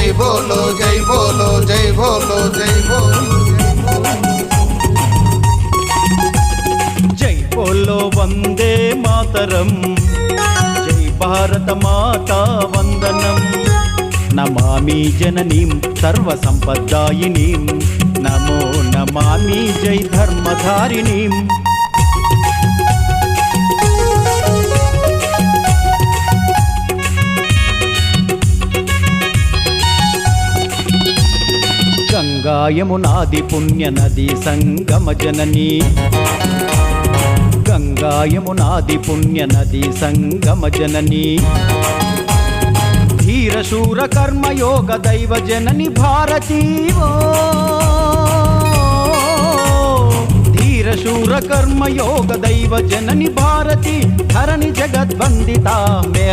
జై బోలో జై బోలో జై బోలో జై బోలో జై బోలో వందే మాతరం, జై భారత మాతా వందనం. నమామి జననీం సర్వసంపద్దాయినీం, నమో నమామి జై ధర్మధారిణీం. గంగా యమునాది పుణ్య నది సంగమ జననీ, గంగా యమునాది పుణ్య నది సంగమ జననీ. ధీర శూర కర్మయోగ దైవ జనని భారతీ, ఓ ధీర శూర కర్మయోగ దైవ జనని భారతి, ధరణి జగద్వందిత మే